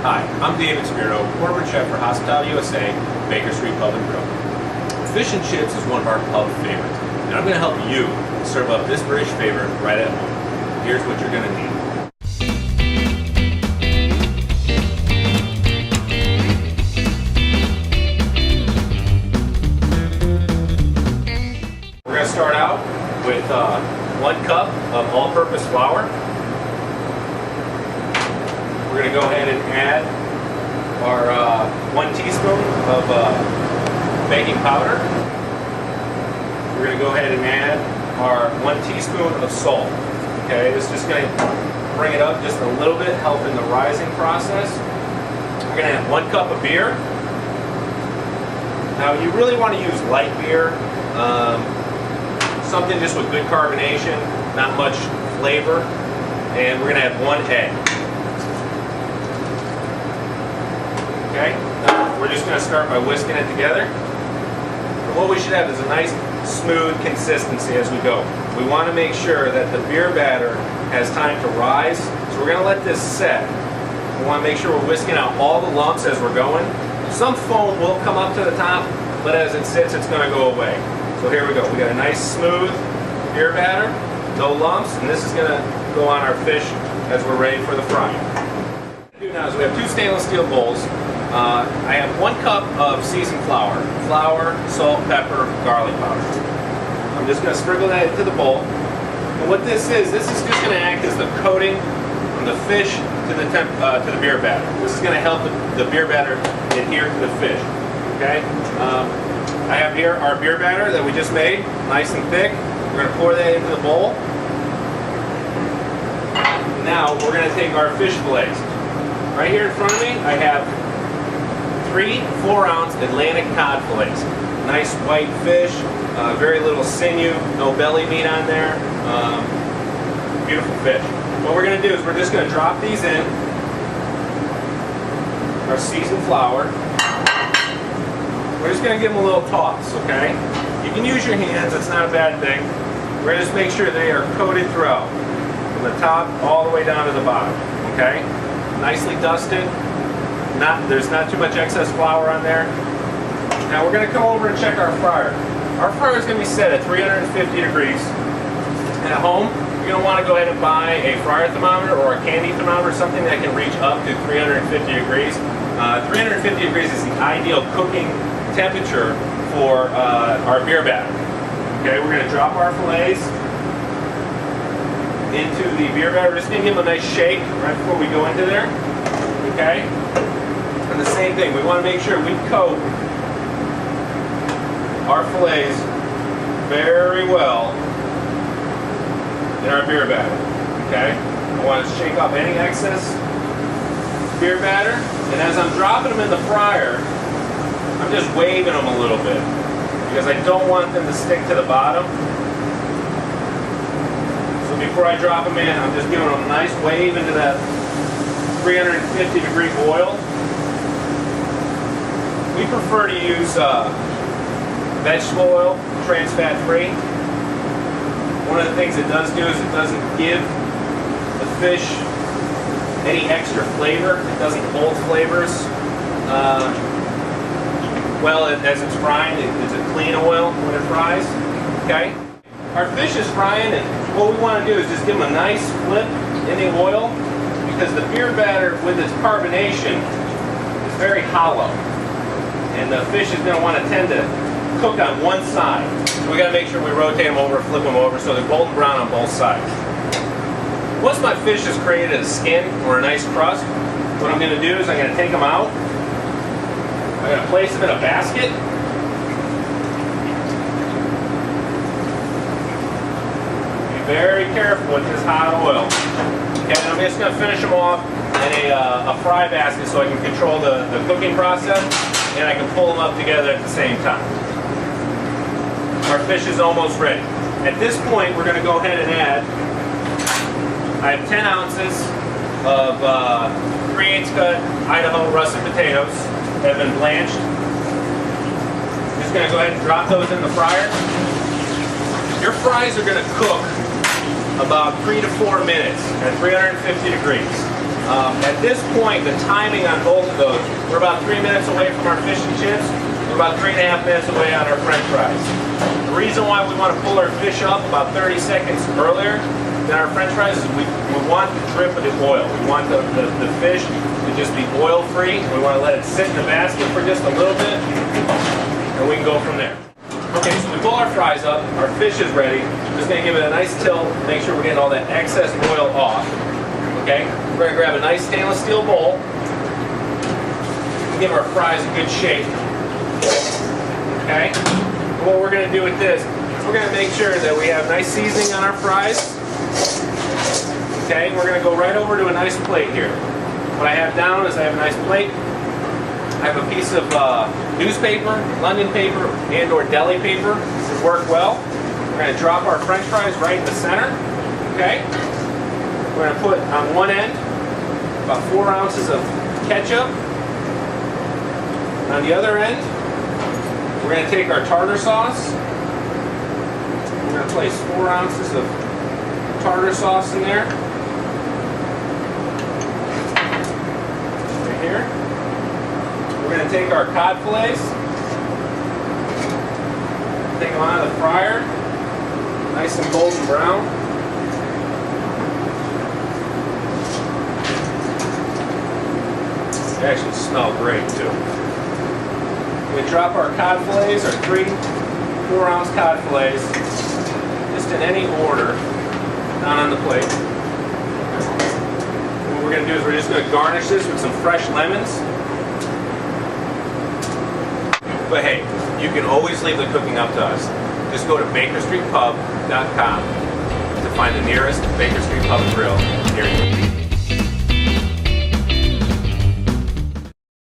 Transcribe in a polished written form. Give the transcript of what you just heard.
Hi, I'm David Spirito, corporate chef for Hospitality USA, Baker Street Pub and Grill. Fish and chips is one of our pub favorites, and I'm going to help you serve up this British favorite right at home. Here's what you're going to need. We're going to start out with 1 cup of all-purpose flour. We're going to go ahead and add our 1 teaspoon of baking powder. We're going to go ahead and add our 1 teaspoon of salt. Okay, this is just going to bring it up just a little bit, helping the rising process. We're going to add 1 cup of beer. Now you really want to use light beer, something just with good carbonation, not much flavor. And we're going to add 1 egg. Okay, we're just going to start by whisking it together. And what we should have is a nice smooth consistency as we go. We want to make sure that the beer batter has time to rise, so we're going to let this set. We want to make sure we're whisking out all the lumps as we're going. Some foam will come up to the top, but as it sits, it's going to go away. So here we go. We got a nice smooth beer batter, no lumps, and this is going to go on our fish as we're ready for the frying. What we do now is we have 2 stainless steel bowls. I have 1 cup of seasoned flour, salt, pepper, garlic powder. I'm just going to sprinkle that into the bowl. And what this is just going to act as the coating from the fish to the beer batter. This is going to help the beer batter adhere to the fish. Okay. I have here our beer batter that we just made, nice and thick. We're going to pour that into the bowl. Now we're going to take our fish fillets. Right here in front of me, I have 3 4-ounce Atlantic cod fillets. Nice white fish, very little sinew, no belly meat on there. Beautiful fish. What we're going to do is we're just going to drop these in our seasoned flour. We're just going to give them a little toss, okay? You can use your hands, it's not a bad thing. We're going to just make sure they are coated throughout, from the top all the way down to the bottom, okay? Nicely dusted. There's not too much excess flour on there. Now we're going to come over and check our fryer. Our fryer is going to be set at 350 degrees. At home, you're going to want to go ahead and buy a fryer thermometer or a candy thermometer, something that can reach up to 350 degrees. 350 degrees is the ideal cooking temperature for our beer batter. Okay, we're going to drop our fillets into the beer batter. We're just going to give them a nice shake right before we go into there. Okay? And the same thing, we want to make sure we coat our fillets very well in our beer batter. Okay? I want to shake off any excess beer batter, and as I'm dropping them in the fryer, I'm just waving them a little bit because I don't want them to stick to the bottom. So before I drop them in, I'm just giving them a nice wave into that 350 degree oil. We prefer to use vegetable oil, trans fat free. One of the things it does do is it doesn't give the fish any extra flavor. It doesn't hold flavors well as it's frying. It's a clean oil when it fries. Okay? Our fish is frying, and what we want to do is just give them a nice flip in the oil, because the beer batter with its carbonation is very hollow, and the fish is going to want to tend to cook on one side. So we got to make sure we rotate them over, flip them over, so they're golden brown on both sides. Once my fish has created a skin or a nice crust, what I'm going to do is I'm going to take them out. I'm going to place them in a basket. Be very careful with this hot oil. Okay, and I'm just going to finish them off in a fry basket so I can control the cooking process, and I can pull them up together at the same time. Our fish is almost ready. At this point, we're going to go ahead and add, I have 10 ounces of 3/8 cut Idaho russet potatoes that have been blanched. Just going to go ahead and drop those in the fryer. Your fries are going to cook about 3 to 4 minutes at 350 degrees. At this point, the timing on both of those, we're about 3 minutes away from our fish and chips. We're about 3.5 minutes away on our French fries. The reason why we want to pull our fish up about 30 seconds earlier than our French fries is we want the drip of the oil. We want the fish to just be oil free. We want to let it sit in the basket for just a little bit, and we can go from there. Okay, so we pull our fries up, our fish is ready. I'm just going to give it a nice tilt, make sure we're getting all that excess oil off. Okay, we're going to grab a nice stainless steel bowl and give our fries a good shake. Okay, and what we're going to do with this, we're going to make sure that we have nice seasoning on our fries. Okay, we're going to go right over to a nice plate here. What I have down is I have a nice plate. I have a piece of newspaper, London paper, and or deli paper. This would work well. We're going to drop our French fries right in the center. Okay. We're going to put on one end about 4 ounces of ketchup. On the other end, we're going to take our tartar sauce. We're going to place 4 ounces of tartar sauce in there. Right here. We're going to take our cod fillets, take them out of the fryer, nice and golden brown. They actually smell great too. We drop our cod fillets, our 3 4-ounce cod fillets, just in any order, down on the plate. What we're going to do is we're just going to garnish this with some fresh lemons. But hey, you can always leave the cooking up to us. Just go to bakerstreetpub.com to find the nearest Baker Street Pub and Grill near you.